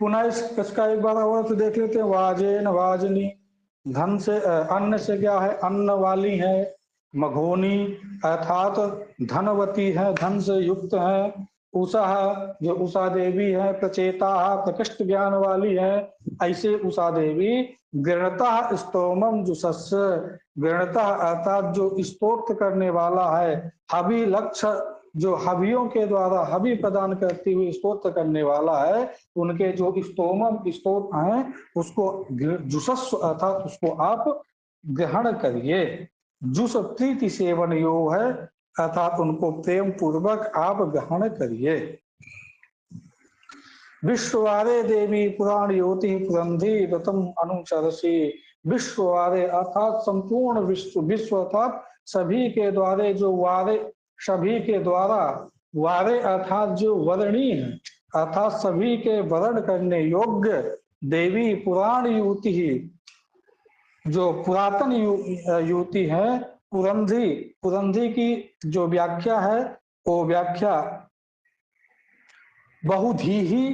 पुनः इसका एक बार और तो देख लेते हैं। वाजेन वाजनी, धन से अन्न से क्या है, अन्न वाली है। मघोनी अर्थात धनवती है, धन से युक्त है। उषा जो उषा देवी है। प्रचेता प्रकृष्ट ज्ञान वाली है। ऐसे उषा देवी गृणतः स्तोमम जुषस्य, गृणतः अर्थात जो स्तोत्र करने वाला है। हवि लक्ष्य जो हवियों के द्वारा हवि प्रदान करती हुई स्तोत्र करने वाला है, उनके जो स्तोमम स्तोत्र हैं उसको जुषस्व अर्थात उसको आप ग्रहण करिए। जुस प्रीति सेवन योग है अर्थात उनको प्रेम पूर्वक आप ग्रहण करिए। विश्ववारे देवी पुराण योति पुरंधी व्रतम अनुचरसी, विश्ववारे अर्थात संपूर्ण विश्व, विश्व अर्थात सभी के द्वारे जो वारे, सभी के द्वारा, वारे अर्थात जो वर्णी है अर्थात सभी के वर्ण करने योग्य देवी पुराण युवती ही, जो पुरातन युवती है। पुरंधी, पुरंधी की जो व्याख्या है वो व्याख्या बहुधी ही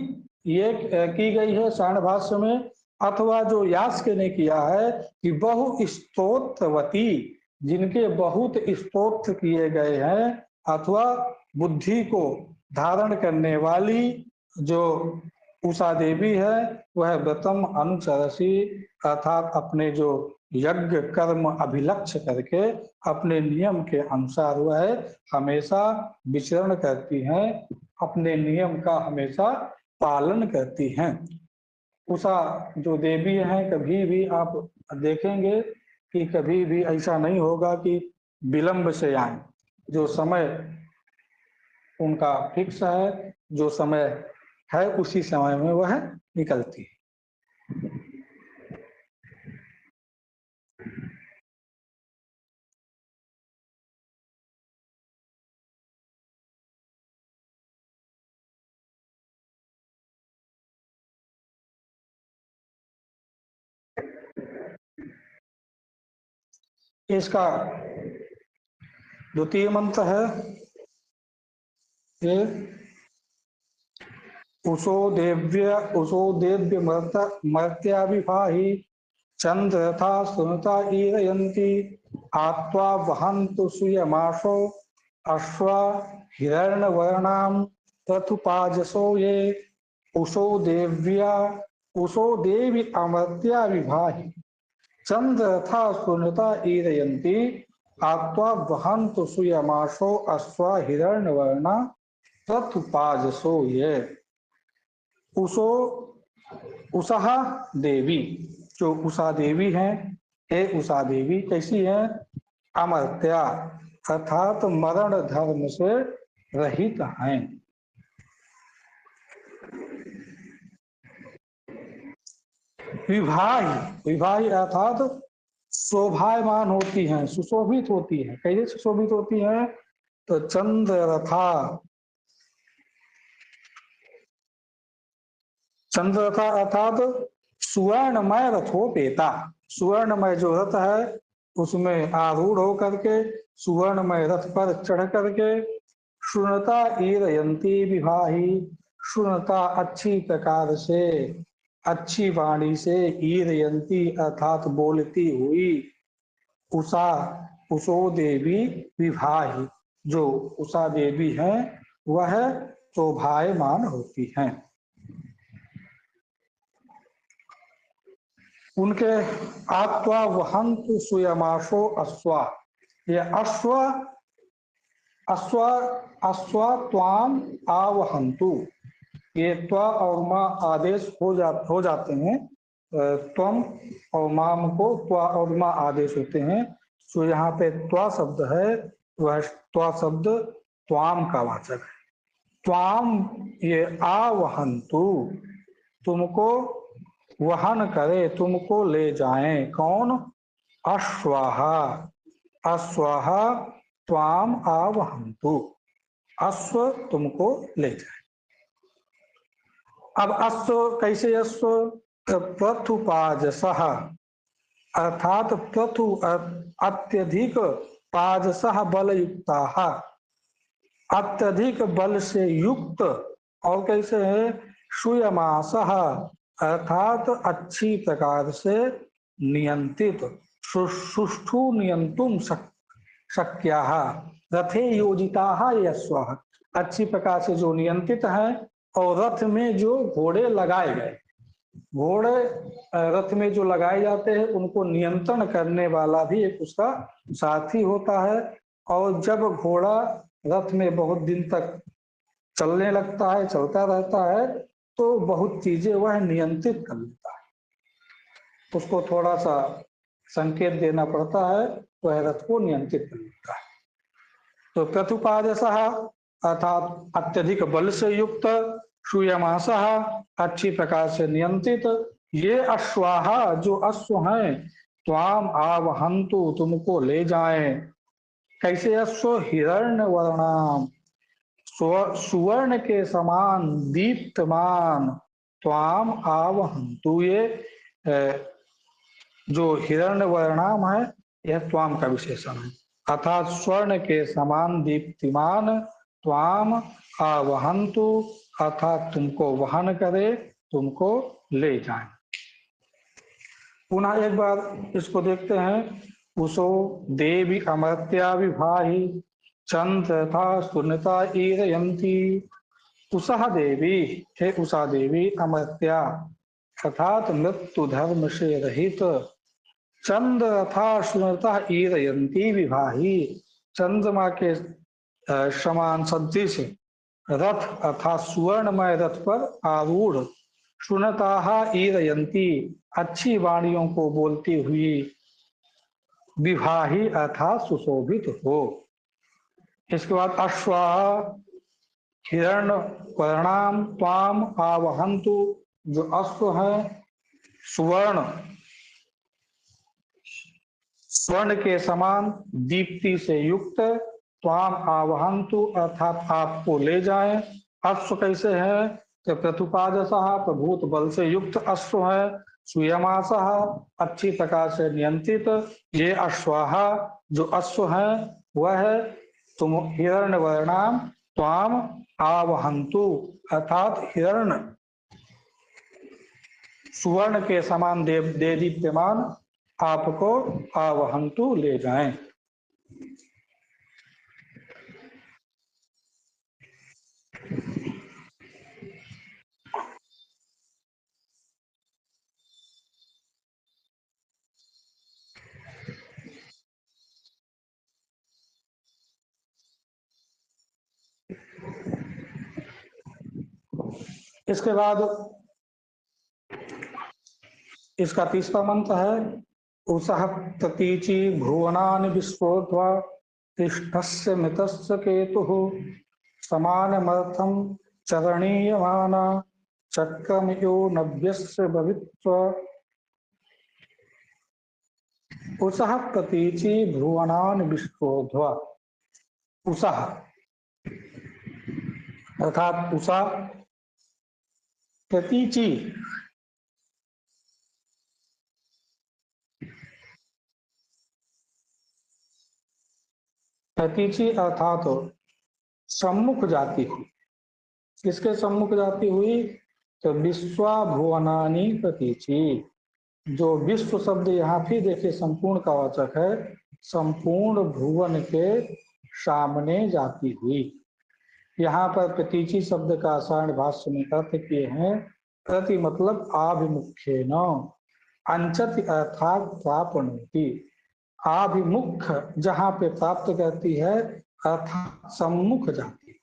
ये की गई है सारण भाष्य में, अथवा जो यास्क ने किया है कि बहु स्तोत्रवती, जिनके बहुत स्तोत्र किए गए हैं, अथवा बुद्धि को धारण करने वाली जो उषा देवी है वह व्रतम अनुचरसी अर्थात अपने जो यज्ञ कर्म अभिलक्ष्य करके अपने नियम के अनुसार वह हमेशा विचरण करती हैं, अपने नियम का हमेशा पालन करती हैं। उषा जो देवी हैं कभी भी आप देखेंगे कि कभी भी ऐसा नहीं होगा कि विलंब से आए। जो समय उनका फिक्स है, जो समय है उसी समय में वह निकलती है। इसका द्वितीय मंत्र है ये उषो देव्य मर्त्याभिभाहि चंद्र यथा सुनता ईरयन्ति आत्वा वहन्तु सुयमाशो अश्वा हिरण्यवर्णाम तथुपाजसो ये उषो देवी अमर्त्याभिभाहि चंद्र यथा सुनता ईरयन्ति आत्वा वहन्तु सुयमाशो अश्वा हिरण्यवर्णा तथुपाजसो ये। उषा देवी, जो उषा देवी हैं, हे उषा देवी कैसी है? अमर्त्या अर्थात मरण धर्म से रहित हैं। विभाही अर्थात शोभायमान होती हैं, सुशोभित होती है। कैसे सुशोभित होती है? तो चंद्र रथा, चंद्र रथा अर्थात सुवर्णमय रथोपेता, सुवर्णमय जो रथ है उसमें आरूढ़ होकर के सुवर्णमय रथ पर चढ़ करके शुनता ईरयंती विभाही, शुनता अच्छी प्रकार से, अच्छी वाणी से, ईरयंती अर्थात बोलती हुई, उषो देवी विभाही, जो उषा देवी है वह शोभायमान होती हैं। उनके आत्वा वहन्तु सुयमाशो अश्वा, ये अश्वा त्वाम आवहन्तु, ये त्वा और माँ आदेश हो जाते हैं। त्वम और माम को त्वा और माँ आदेश होते हैं। तो यहाँ पे त्वा शब्द है, वह त्वा शब्द त्वाम का वाचक है। त्वाम ये आवहन्तु, तुमको वहन करे, तुमको ले जाएं। कौन? अश्वाहा, अश्वाहा त्वाम आवहन्तु, अश्व तुमको ले जाए। अब अश्व कैसे? अश्व प्रथुपाजसः अर्थात प्रथु अत्यधिक, पाजसः बलयुक्ताः, अत्यधिक बल से युक्त। और कैसे है? सुयमासः अर्थात अच्छी प्रकार से नियंत्रित, सुष्ठु नियंतुम शक्याः रथे योजिताः यस्वाः, अच्छी प्रकार से जो नियंत्रित है, और रथ में जो घोड़े लगाए गए, घोड़े रथ में जो लगाए जाते हैं उनको नियंत्रण करने वाला भी एक उसका साथी होता है। और जब घोड़ा रथ में बहुत दिन तक चलने लगता है, चलता रहता है, तो बहुत चीजें वह नियंत्रित कर लेता है, उसको थोड़ा सा संकेत देना पड़ता है, वह रथ को नियंत्रित कर लेता है। तो प्रत्युपादेशः अर्थात अत्यधिक बल से युक्त, श्रूयमासः अच्छी प्रकार से नियंत्रित, ये अश्वाहा जो अश्व हैं, त्वाम आवहंतु तुमको ले जाएं। कैसे अश्व? हिरण्य वर्णाम, सुवर्ण के समान दीप्तमान, त्वाम आवहंतु, ये जो हिरण्य वर्णाम है यह त्वाम का विशेषण है, अर्थात स्वर्ण के समान दीप्तिमान, त्वाम आवहंतु अर्थात तुमको वहन करे, तुमको ले जाए। पुनः एक बार इसको देखते हैं। उषो देवी अमर्त्या विभाहि चंद्र था सुनता ईरयंती। उषा देवी, हे उषा देवी, अमर्त्या अर्थात मृत्यु धर्म से रहित, चंद्र अथा सुनता ईरयंती विभाही, चंद्रमा के समान सदृश रथ अर्थात सुवर्णमय रथ पर आरूढ़, सुनता ईरयंती अच्छी वाणियों को बोलती हुई, विभाही अर्थात सुशोभित हो। इसके बाद अश्वाह हिरण्य वर्णाम त्वाम आवहंतु, जो अश्व है सुवर्ण, स्वर्ण के समान दीप्ति से युक्त, त्वाम आवहंतु अर्थात आपको ले जाए। अश्व कैसे है? तो प्रतुपादशः प्रभूत बल से युक्त अश्व है, सुयमासः अच्छी प्रकार से नियंत्रित, ये अश्वाह जो अश्व है वह तुम हिरण्य वर्णाम त्वाम आवहंतु अर्थात हिरण्य सुवर्ण के समान दे दीप्यमान आपको आवहंतु ले जाएं। इसके बाद इसका तीसरा मंत्र है उषः प्रतीचि भुवनानि विश्वोध्वा तिष्ठस्य मितस्य केतुः समानमर्थं चरणीयमाना चक्रमयो नभ्यस्य भवित्वा। उषः प्रतीचि भुवनानि विश्वोध्वा, उषः अर्थात उषा प्रतीचि प्रतीचि अर्थात सम्मुख जाती हुई। किसके सम्मुख जाती हुई? तो विश्वा भुवनानि प्रतीचि, जो विश्व शब्द यहाँ भी देखिए संपूर्ण का वाचक है, संपूर्ण भुवन के सामने जाती हुई। यहाँ पर प्रतीचि शब्द का आषाढ़ भाष्य में अर्थ किए हैं, प्रति मतलब आभिमुख्येन, अंचति अर्थात प्रापणोति, आभिमुख जहाँ पे प्राप्त करती है अर्थात सम्मुख जाती है।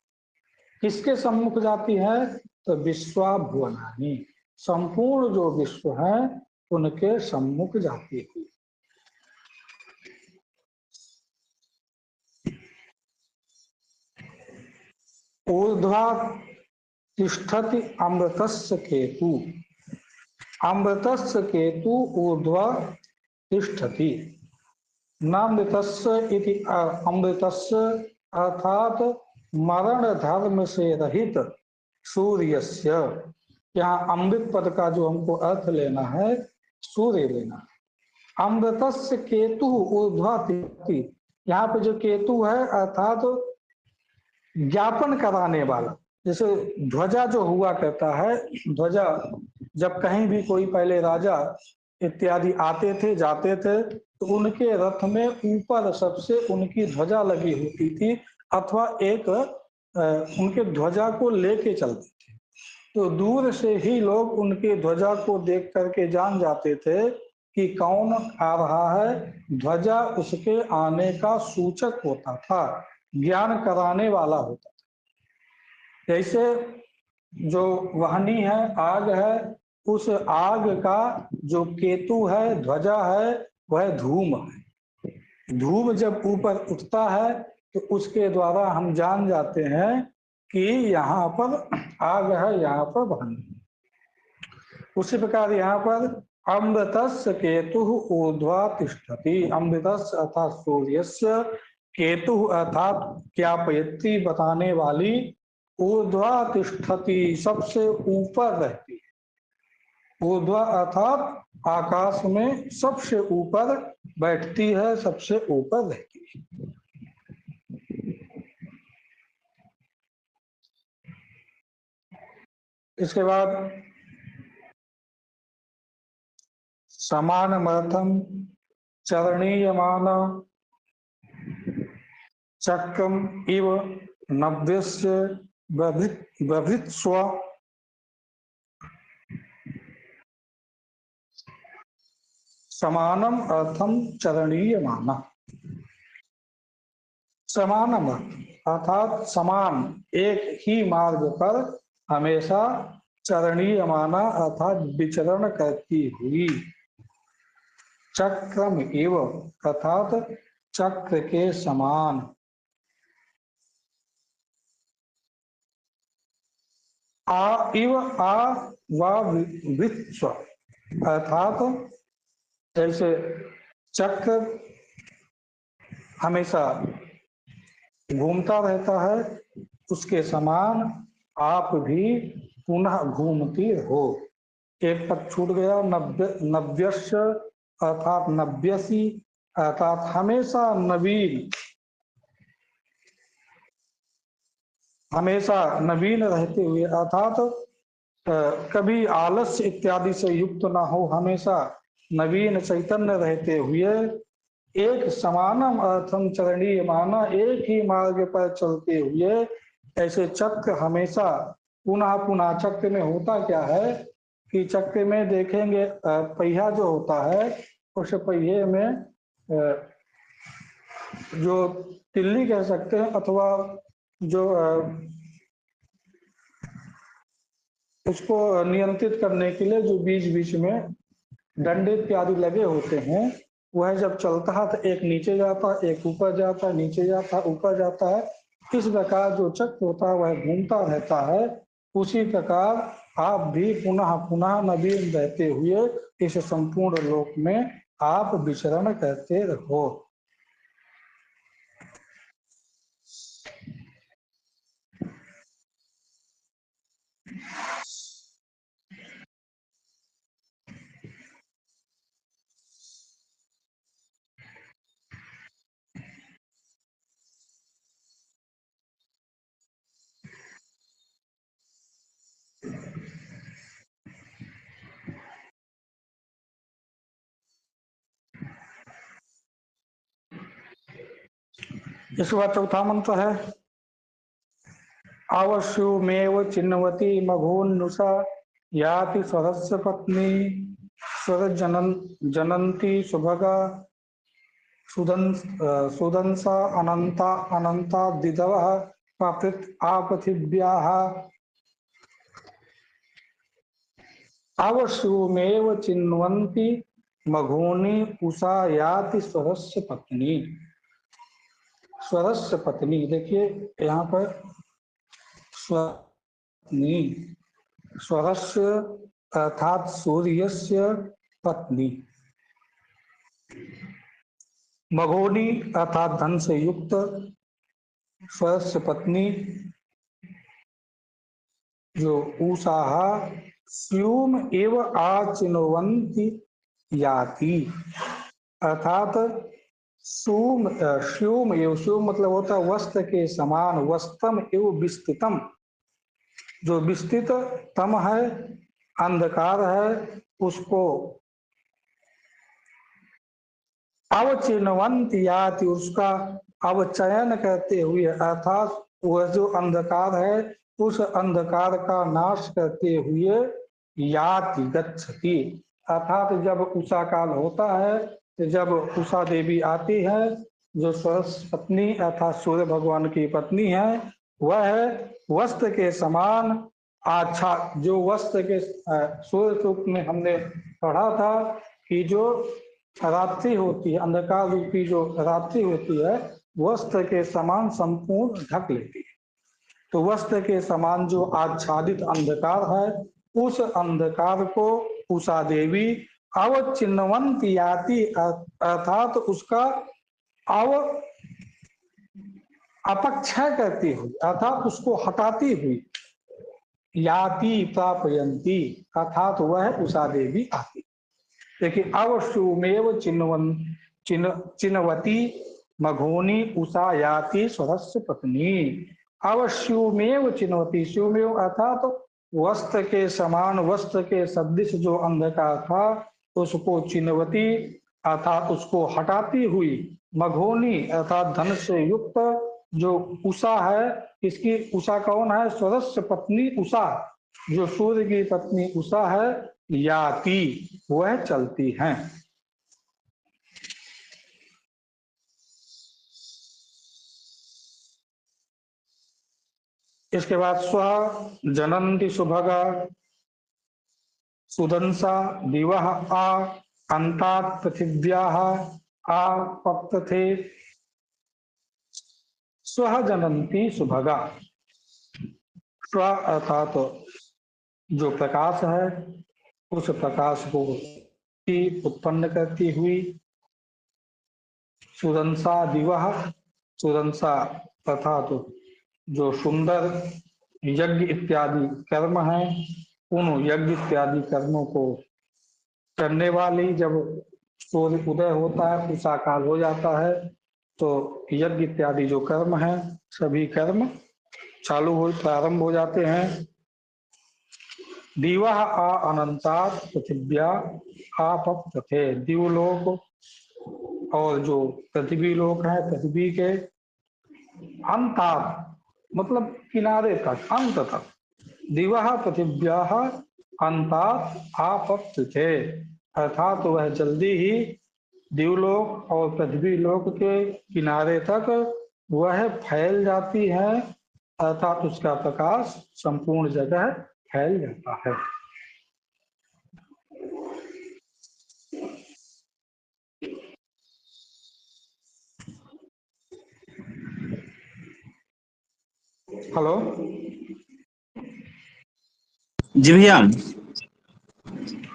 किसके सम्मुख जाती है? तो विश्वा भुवनानि, संपूर्ण जो विश्व है उनके सम्मुख जाती है। ऊर्ध्वा तिष्ठति अमृतस्य केतु, अमृतस्य केतु ऊर्ध्वा तिष्ठति, नामृतस्य इति अमृतस्य अर्थात मरण धर्म से रहित सूर्यस्य, यहाँ अमृत पद का जो हमको अर्थ लेना है सूर्य लेना। अमृतस्य केतु ऊर्ध्वा तिष्ठति, यहाँ पे जो केतु है अर्थात ज्ञापन कराने वाला, जैसे ध्वजा जो हुआ करता है, ध्वजा जब कहीं भी कोई पहले राजा इत्यादि आते थे जाते थे तो उनके रथ में ऊपर सबसे उनकी ध्वजा लगी होती थी, अथवा एक उनके ध्वजा को लेके चलते थे। तो दूर से ही लोग उनके ध्वजा को देख करके जान जाते थे कि कौन आ रहा है। ध्वजा उसके आने का सूचक होता था, ज्ञान कराने वाला होता था। जैसे जो वाहनी है, आग है, उस आग का जो केतु है, ध्वजा है, वह धूम है। धूम जब ऊपर उठता है तो उसके द्वारा हम जान जाते हैं कि यहाँ पर आग है, यहाँ पर वाहनी है। उसी प्रकार यहाँ पर अमृतस्य केतु ऊर्ध्वा तिष्ठति। अमृतस्य अर्थात सूर्यस्य, केतु अर्थात ज्ञापयत्री बताने वाली, ऊर्ध्वा तिष्ठति सबसे ऊपर रहती है। ऊर्ध्वा अर्थात आकाश में सबसे ऊपर बैठती है, सबसे ऊपर रहती है। इसके बाद समानमर्थम चरणीयमान चक्रम इव नव्यस्य बभृत्स्व। समानम अर्थम चरणीयमान। समानम अर्थात समान, एक ही मार्ग पर हमेशा चरणीयमाना अर्थात विचरण करती हुई। चक्रम इव अर्थात चक्र के समान। आ इव आ व वृत्स्व अर्थात जैसे चक्र हमेशा घूमता रहता है, उसके समान आप भी पुनः घूमती हो। एक पद छूट गया, नव्यस्य अर्थात नव्यसी अर्थात हमेशा नवीन, हमेशा नवीन रहते हुए अर्थात कभी आलस्य इत्यादि से युक्त ना हो, हमेशा नवीन चैतन्य रहते हुए। एक समानम अर्थम चरणीय माना, एक ही मार्ग पर चलते हुए। ऐसे चक्र हमेशा पुनः पुनः, चक्र में होता क्या है कि चक्र में देखेंगे पहिया जो होता है, उस पहिए में जो तिल्ली कह सकते हैं, अथवा जो उसको नियंत्रित करने के लिए जो बीच बीच में डंडे इत्यादि लगे होते हैं, वह जब चलता है तो एक नीचे जाता है, एक ऊपर जाता है, नीचे जाता है, ऊपर जाता है। इस प्रकार जो चक्र होता है वह घूमता रहता है। उसी प्रकार आप भी पुनः पुनः नवीन रहते हुए इस संपूर्ण लोक में आप विचरण करते रहो। इसके बाद चौथा मंत्र है आवश्यमेव चिन्हवती मघोन्नुषा याति स्वरस्य पत्नी स्वर जनंती सुभगा सुदंसा अनंता अनंता दिदवः पापृत आपथिव्याः। आवश्यमेव चिन्वन्ति मघोनि उषा याति स्वरस्य पत्नी। स्वरस्य पत्नी, देखिए यहाँ पर स्वपत्नी, स्वरस्य अर्थात सूर्यस्य पत्नी। मघोनी अर्थात धन से युक्त, स्वरस्य पत्नी जो उषाहा स्यूम एव आचिन्वन्ति याति अर्थात सूम स्यूम एव, स्यूम मतलब होता वस्त्र के समान, वस्त्रम एव विस्तृतम जो विस्तृत तम है, अंधकार है, उसको अवचिन्वंत याति, उसका अवचयन करते हुए, अर्थात वह जो अंधकार है उस अंधकार का नाश करते हुए याति गच्छति, अर्थात जब उषा काल होता है तो जब उषा देवी आती है, जो सरस पत्नी अर्थात सूर्य भगवान की पत्नी है, वह वस्त्र के समान आच्छा, जो वस्त्र के सूर्य रूप में हमने पढ़ा था कि जो रात्रि होती है, अंधकार रूपी जो रात्रि होती है, वस्त्र के समान संपूर्ण ढक लेती है। तो वस्त्र के समान जो आच्छादित अंधकार है, उस अंधकार को उषा देवी अवचिन्वंत याति, अर्थात उसका अव अपक्षय करती हुई, अर्थात उसको हटाती हुई, याति प्रापयंती, अर्थात वह उषा देवी आती। देखिए, अवश्युमेव चिन्वती मघोनी उषा याति स्वरस्य पत्नी। अवश्युमेव चिन्वती, स्युमेव अर्थात वस्त्र के समान, वस्त्र के सदृश जो अंधकार था उसको चिन्वती अर्थात उसको हटाती हुई, मघोनी अर्थात धन से युक्त जो उषा है, इसकी उषा कौन है? स्वरस्य पत्नी उषा, जो सूर्य की पत्नी उषा है, याति वह चलती हैं। इसके बाद स्व जनन्ति सुभगा सुदंसा दिवह आ अंतात पृथिव्याः आ पप्तथे। स्व जनन्ति सुभगा, स्व अर्थात जो प्रकाश है, उस प्रकाश को उत्पन्न करती हुई, सुदंसा दिवह, सुदंसा अर्थात जो सुंदर यज्ञ इत्यादि कर्म है, उन यज्ञ इत्यादि कर्मों को करने वाली, जब सूर्य उदय होता है, उषा काल हो जाता है, तो यज्ञ इत्यादि जो कर्म है, सभी कर्म चालू हो प्रारंभ हो जाते हैं। दिवा आ अनंतात पृथिव्या आपत्तथे, दिवलोक और जो पृथ्वी लोक है, पृथ्वी के अंतात मतलब किनारे तक, अंत तक, दिवा पृथिव्या अंतात आपत्तथे, अर्थात वह जल्दी ही दिवलोक और पृथ्वी लोक के किनारे तक वह फैल जाती है, अर्थात उसका प्रकाश संपूर्ण जगह फैल जाता है। हेलो जी भैया।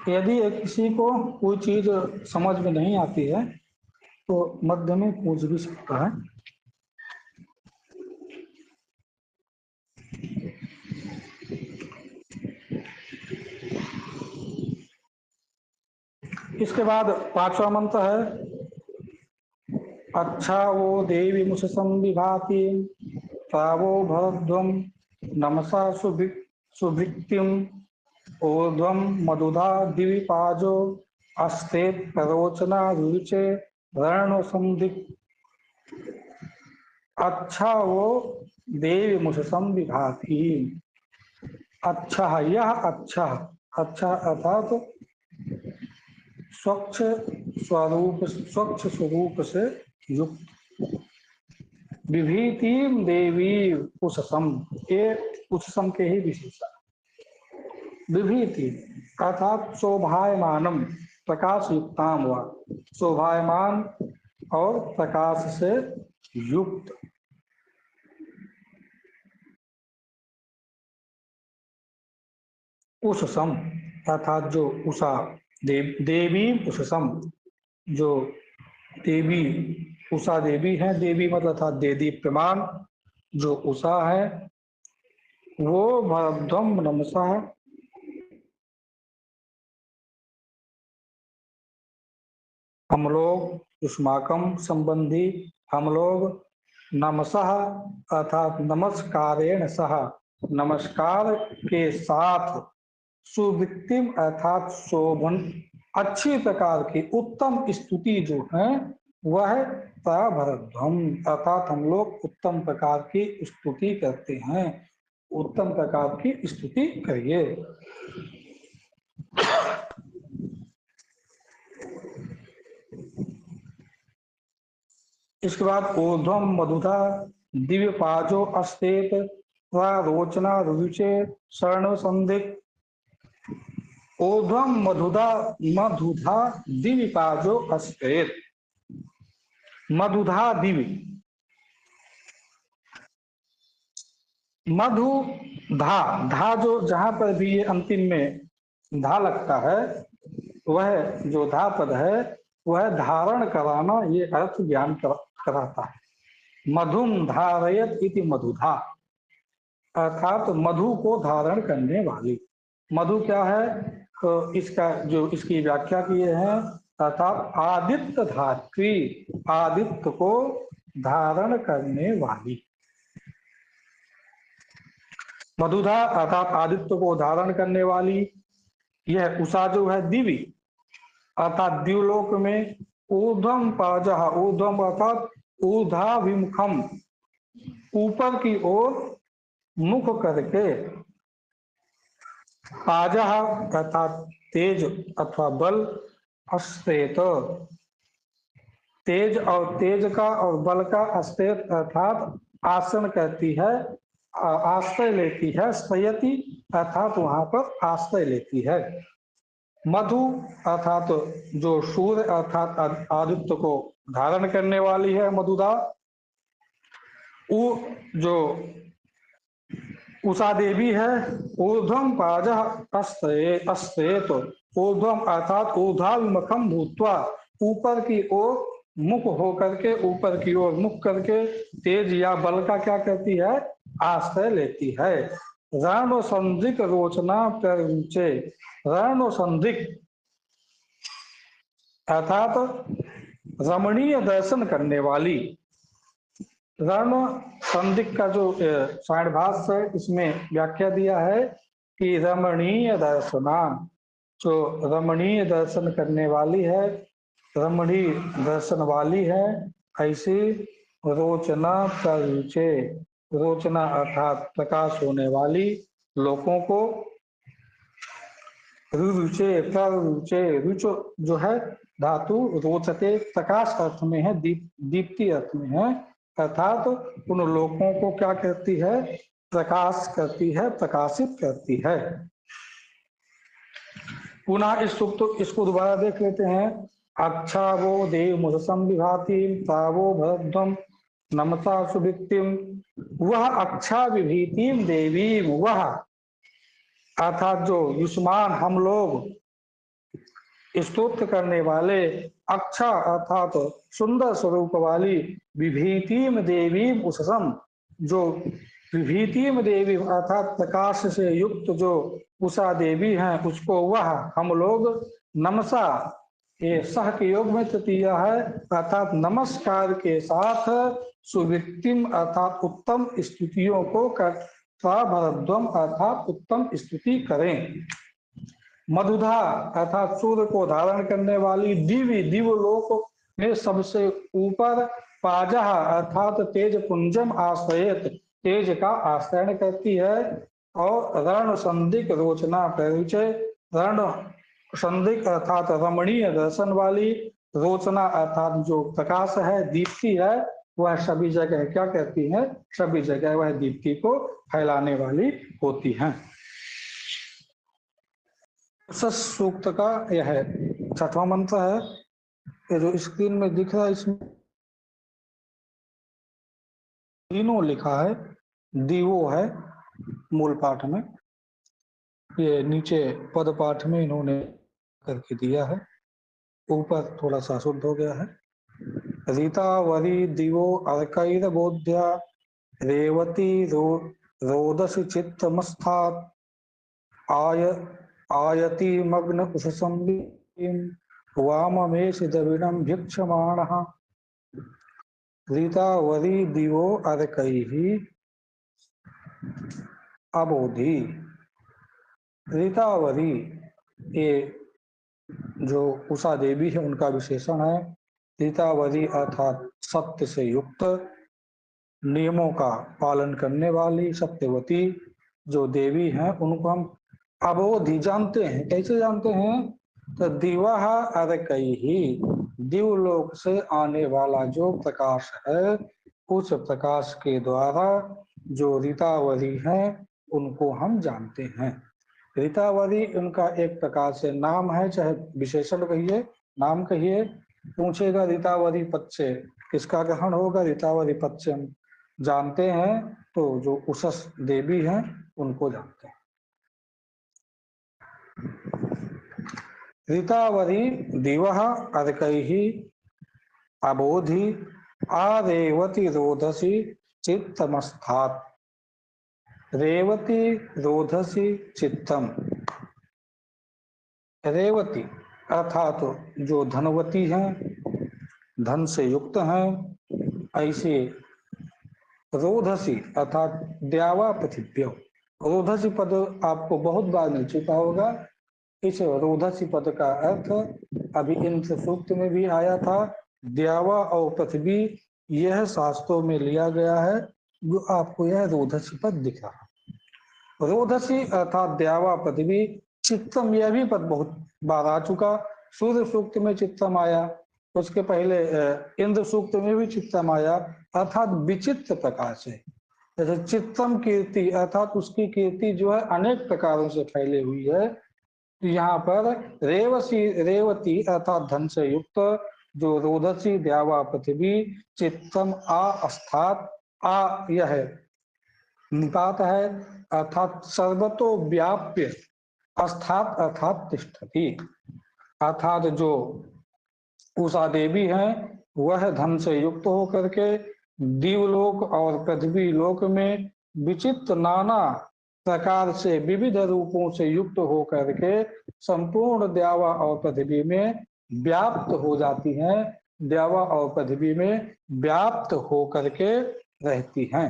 यदि किसी को कोई चीज समझ में नहीं आती है तो मध्य में पूछ भी सकता है। इसके बाद पांचवा मंत्र है, अच्छा वो देवी मुससं विभाति तावो भरध्वम नमसा सुभिक्तिम ऊर्ध्वम मधुधा दिविपाजो अस्ते प्ररोचना रुचे वर्ण संदिक। अच्छा वो देवी मुससं विभाति, अच्छा यह अच्छा, अच्छा अर्थात स्वच्छ स्वरूप, स्वच्छ स्वरूप से युक्त, विभीतिम देवी उषसम, ये उषसम के ही विशेषण। विभीति अर्थात शोभायमानम, प्रकाश युक्ताम व, शोभायमान और प्रकाश से युक्त। उषसम अर्थात जो उषा, देवी उषसम, जो देवी उषा देवी है, देवी मतलब अर्थात देदीप्यमान जो उषा है, वो भरध्वम नमसा, हम लोग उष्माकम संबंधी, हम लोग नमसः अर्थात नमस्कारेण सह, नमस्कार के साथ सुविक्तिम अर्थात शोभन अच्छी प्रकार की उत्तम स्तुति जो है वह प्रभरध्वम अर्थात हम लोग उत्तम प्रकार की स्तुति करते हैं। उत्तम प्रकार की स्तुति करिए। इसके बाद ऊर्ध्वम मधुधा दिव्य पाजो अस्तेत रोचना रुचे शरण संदिक। ऊर्ध्वम मधुधा मधुधा दिव्य पाजो अस्तेत। मधुधा दिव्य मधु धा धा जो जहां पर भी ये अंतिम में धा लगता है वह जो धा पद है वह धारण कराना ये अर्थ ज्ञान कराता है। मधुम धारयत इति मधुधा अर्थात मधु को धारण करने वाली। मधु क्या है तो इसका जो इसकी व्याख्या किए हैं अर्थात आदित्य धात्री आदित्य को धारण करने वाली। मधुधा अर्थात आदित्य को धारण करने वाली। यह उषा जो है दिवी अर्थात द्युलोक में ऊर्ध्वम पाजह ऊर्ध्वम अर्थात ऊर्धाभिमुखम ऊपर की ओर मुख करके पाजह अर्थात तेज अथवा बल अस्तेत तेज और तेज का और बल का अस्तेत अर्थात आसन करती है आश्रय लेती है। स्थयति अर्थात वहां पर आश्रय लेती है। मधु अर्थात जो सूर्य अर्थात आदित्य को धारण करने वाली है मधुदा। जो उषा देवी है ऊर्ध्वम पाजः अस्तेत ऊर्ध्वम अर्थात ऊर्ध्वाभिमुखम भूत्वा ऊपर की ओर मुख होकर के ऊपर की ओर मुख करके तेज या बल का क्या करती है आश्रय लेती है। रण संधिक रोचना प्ररुचे रण संधिक अर्थात रमणीय दर्शन करने वाली। रण संधिक का जो सायणभाष्य है इसमें व्याख्या दिया है कि रमणीय दर्शना जो रमणीय दर्शन करने वाली है रमणीय दर्शन वाली है ऐसी रोचना प्ररुचे रोचना अर्थात प्रकाश होने वाली लोगों को रुचे प्ररुचे रुचो जो है धातु रोचते प्रकाश अर्थ में है दीप्ति अर्थ में है अर्थात उन लोगों को क्या करती है प्रकाश करती है प्रकाशित करती है। पुनः इस सूक्त इसको दोबारा देख लेते हैं। अच्छा वो देव मुझसम विभाति तावो भरद्वम नमसा सुभिक्तिम वह अच्छा विभीतिम देवी वह अर्थात जो युष्मान हम लोग स्तोत्र करने वाले अच्छा अर्थात सुंदर स्वरूप वाली विभीतिम देवी उषसम जो विभीतिम देवी अर्थात प्रकाश से युक्त जो उषा देवी हैं उसको वह हम लोग नमसा ये सह के योग में तृतीय है अर्थात नमस्कार के साथ सुविक्तिम अर्थात उत्तम स्तुतियों को कर भरद्वम अर्थात उत्तम स्तुति करें। मधुधा अर्थात सूर्य को धारण करने वाली दिव्य दिवलोक में सबसे ऊपर पाजह अर्थात तेज पुंजम आश्रयत तेज का आश्रय करती है और रण संधिक रोचना परिचय रण संधिक अर्थात रमणीय दर्शन वाली रोचना अर्थात जो प्रकाश है दीप्ति है वह सभी जगह क्या कहती है सभी जगह वह दीप्ति को फैलाने वाली होती है। सूक्त का यह छठवां मंत्र है ये जो स्क्रीन में दिख रहा है इसमें तीनों लिखा है दीवो है मूल पाठ में ये नीचे पद पाठ में इन्होंने करके दिया है ऊपर थोड़ा सा शुद्ध हो गया है। रीतावरी दिवो अर्कैर बोध्या रेवती रोदस चित्तमस्थात् आयति मग्न उषसंविम वाममेष द्रविणं भिक्षमाणः। रीतावरी दिवो अर्कैः अबोधि, ऋतावरी, ये जो उषा देवी है उनका विशेषण है। ऋतावरी अर्थात सत्य से युक्त, नियमों का पालन करने वाली सत्यवती जो देवी हैं उनको हम अबोधि जानते हैं। कैसे जानते हैं? तो दिवह अर्कई ही, दिवलोक से आने वाला जो प्रकाश है उस प्रकाश के द्वारा जो ऋतावरी हैं उनको हम जानते हैं। ऋतावरी उनका एक प्रकार से नाम है, चाहे विशेषण कहिए नाम कहिए। पूछेगा ऋतावरी पद से किसका ग्रहण होगा? ऋतावरी पद से हम जानते हैं तो जो उषस देवी हैं उनको जानते हैं। ऋतावरी दिवः अर्कैहि अबोधि आरेवती रोधसी चित्तमस्थात्। रेवती रोधसी चित्तम। रेवती अर्थात जो धनवती हैं, धन से युक्त हैं, ऐसे रोधसी अर्थात द्यावा पृथिव्यो। रोधसी पद आपको बहुत बार मिल चुका होगा। इस रोधसी पद का अर्थ अभी इंद्र सूक्त में भी आया था। द्यावा और पृथ्वी यह शास्त्रों में लिया गया है, जो आपको यह रोधसी पद दिख रहा है। रोधसी अर्थात द्यावा पृथ्वी। चित्तम, यह भी पद बहुत बार आ चुका। सूर्य सूक्त में चित्तम आया, उसके पहले इंद्र सूक्त में भी चित्तम आया, अर्थात विचित्र प्रकार से। जैसे चित्तम कीर्ति अर्थात उसकी कीर्ति जो है अनेक प्रकारों से फैली हुई है। तो यहाँ पर रेवती अर्थात धन से युक्त जो रोधसी द्यावा पृथ्वी चित्तम अस्थात, आ यह निपात है अर्थात सर्वतो व्याप्य, अस्थात अर्थात तिष्ठति, अर्थात जो उषा देवी हैं वह धन से युक्त होकर के दीवलोक और पृथ्वी लोक में विचित्र नाना प्रकार से विविध रूपों से युक्त होकर के संपूर्ण द्यावा और पृथ्वी में व्याप्त हो जाती हैं, द्यावा और पृथ्वी में व्याप्त होकर के रहती हैं।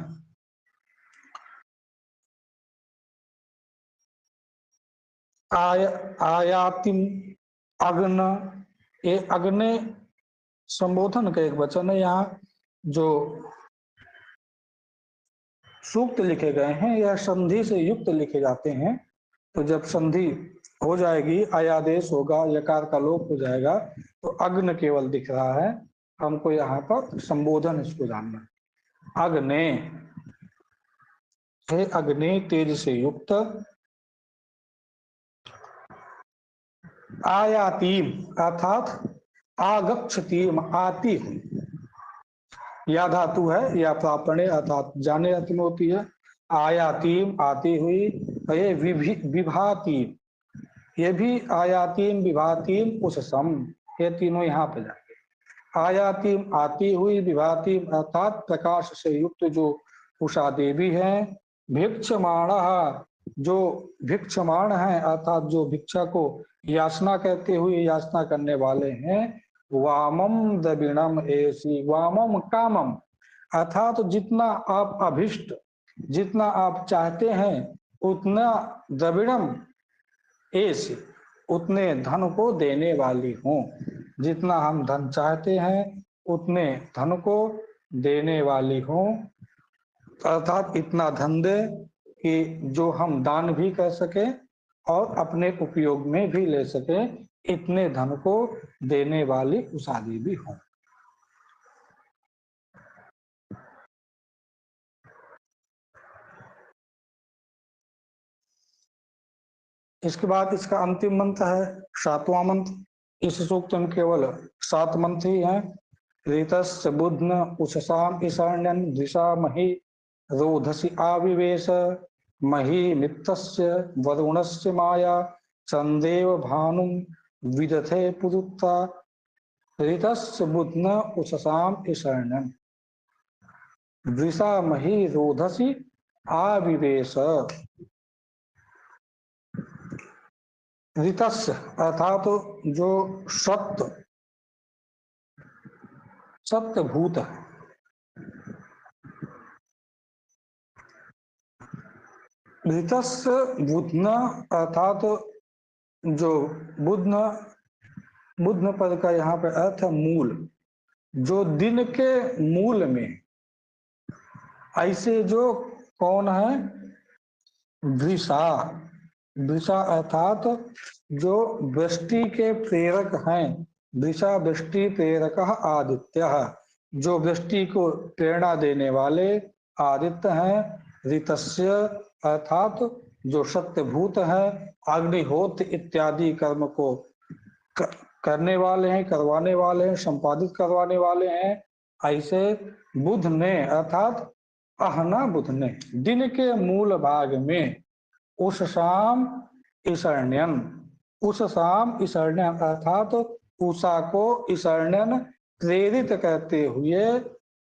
आयातिम अग्न, ये अग्नि संबोधन का एक वचन है। यहाँ जो सूक्त लिखे गए हैं यह संधि से युक्त लिखे जाते हैं। तो जब संधि हो जाएगी, आयादेश होगा, यकार का लोप हो जाएगा, तो अग्न केवल दिख रहा है। हमको यहाँ पर संबोधन इसको जानना। अग्ने, हे अग्नि तेज से युक्त, आयातीम अर्थात आगच्छतीम आती हुई, या धातु है या प्रापणे अर्थात जाने अर्थ में होती है। आयातीम आती हुई, ये विभातीम, ये भी आयातीम विभातीम उससम, ये तीनों यहाँ पे जाएंगे। आयातीम आती हुई, विभातीम अर्थात प्रकाश से युक्त जो उषा देवी हैं। भिक्षमाण, जो भिक्षमाण है अर्थात जो भिक्षा को याचना कहते हुए याचना करने वाले हैं। वामम द्रविणम ऐसी, वामम कामम अर्थात जितना आप अभिष्ट, जितना आप चाहते हैं उतना द्रविणम ऐसे, उतने धन को देने वाली हूँ। जितना हम धन चाहते हैं उतने धन को देने वाली हूँ, अर्थात इतना धन दे कि जो हम दान भी कर सके और अपने उपयोग में भी ले सके, इतने धन को देने वाली उषा देवी हूँ। इसके बाद इसका अंतिम मंत्र है 7वां मंत्र। इस सूक्त में केवल 7 मंत्र ही हैं। ऋतस्य बुध्न उषसाम ईशान्यन द्विषा मही रोधसी आविवेश, मही मित्तस्य वरुणस्य माया चंदेव भानुम विदथे पुरुत्ता। ऋतस्य बुध्न उषसाम ईशान्यन द्विषा मही रोधसी आविवेश। ऋतस्य अर्थात जो सत्य, सत्य भूत है, घृतस्य बुध्न अर्थात जो बुध्न बुध्न पद का यहाँ पे अर्थ है मूल, जो दिन के मूल में, ऐसे जो कौन है, वृषा, वृषा अर्थात जो वृष्टि के प्रेरक हैं, वृषा वृष्टि प्रेरक आदित्य, जो वृष्टि को प्रेरणा देने वाले आदित्य हैं। ऋतस्य अर्थात जो सत्यभूत है, अग्निहोत्र इत्यादि कर्म को करने वाले हैं, करवाने वाले हैं, संपादित करवाने वाले हैं। ऐसे बुध ने अर्थात अहना बुध ने दिन के मूल भाग में उस शाम ईशर्ण्यन, उस शाम ईशर्ण्यन अर्थात उषा को ईशर्ण्यन प्रेरित करते हुए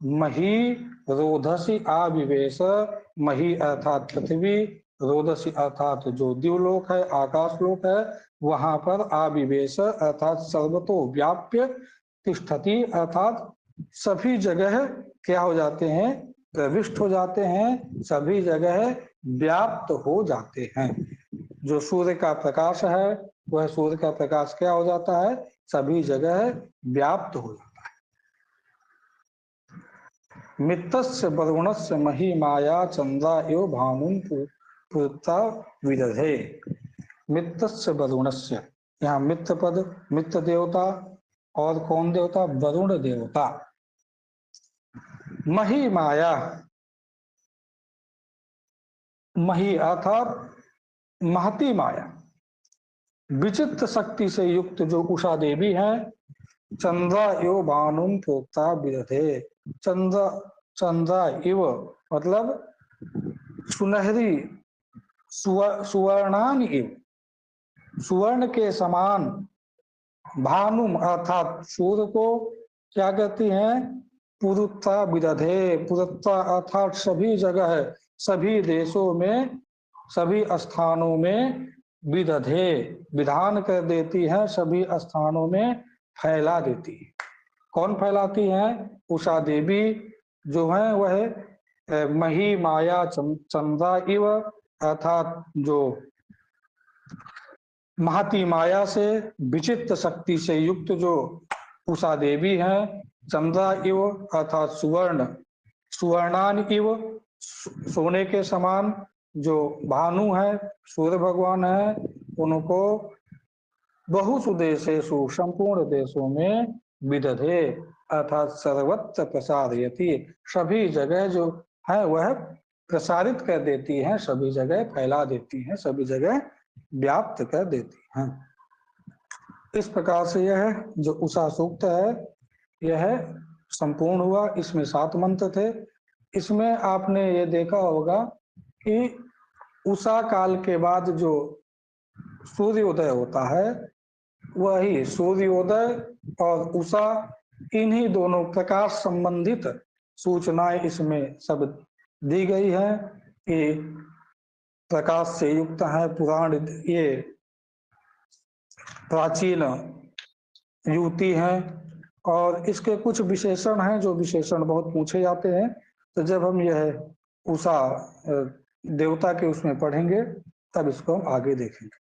मही रोधसी आविवेश, मही अर्थात पृथ्वी, रोदसी अर्थात जो द्युलोक है, आकाशलोक है, वहां पर आविवेश अर्थात सर्वतो व्याप्य, तिष्ठति अर्थात सभी जगह क्या हो जाते हैं, प्रविष्ट हो जाते हैं, सभी जगह व्याप्त हो जाते हैं। जो सूर्य का प्रकाश है वह सूर्य का प्रकाश क्या हो जाता है, सभी जगह व्याप्त हो जाता है। मित्तस्य वरुणस्य मही माया चंद्रा एव भानुं पुरता विदधे। मित्तस्य वरुणस्य, यहाँ मित्र पद, मित्र देवता और कौन देवता, वरुण देवता। मही माया, मही अर्थात महती माया, विचित्र शक्ति से युक्त जो उषा देवी है। चंद्रा एव भानुं प्रोक्ता विदधे, चंद्र चंद्रा इव मतलब सुनहरी, सुवर्णान इव, सुवर्ण के समान, भानुम अर्थात सूर्य को क्या कहती हैं, पुरुत्ता विदधे, पुरुत्ता अर्थात सभी जगह, सभी देशों में, सभी स्थानों में, विदधे विधान कर देती है, सभी स्थानों में फैला देती है। कौन फैलाती है, उषा देवी जो है वह मही माया चंद्रा इव अर्थात जो महती माया से, विचित्र शक्ति से युक्त जो उषा देवी है। चंद्रा इव अर्थात सुवर्ण, सुवर्णान इव सोने के समान जो भानु है, सूर्य भगवान है, उनको बहुसु देशेषु संपूर्ण देशों में विदधे अर्थात सर्वत्र प्रसारयति, सभी जगह जो है वह प्रसारित कर देती है, सभी जगह फैला देती है, सभी जगह व्याप्त कर देती हैं। इस प्रकार से यह जो उषा सूक्त है यह संपूर्ण हुआ। इसमें 7 मंत्र थे। इसमें आपने ये देखा होगा कि उषा काल के बाद जो सूर्योदय होता है, वही सूर्योदय और उषा, इन्हीं दोनों प्रकाश संबंधित सूचनाएं इसमें सब दी गई है कि प्रकाश से युक्त है पुराण, ये प्राचीन युवती हैं। और इसके कुछ विशेषण हैं जो विशेषण बहुत पूछे जाते हैं। तो जब हम यह उषा देवता के उसमें पढ़ेंगे तब इसको हम आगे देखेंगे।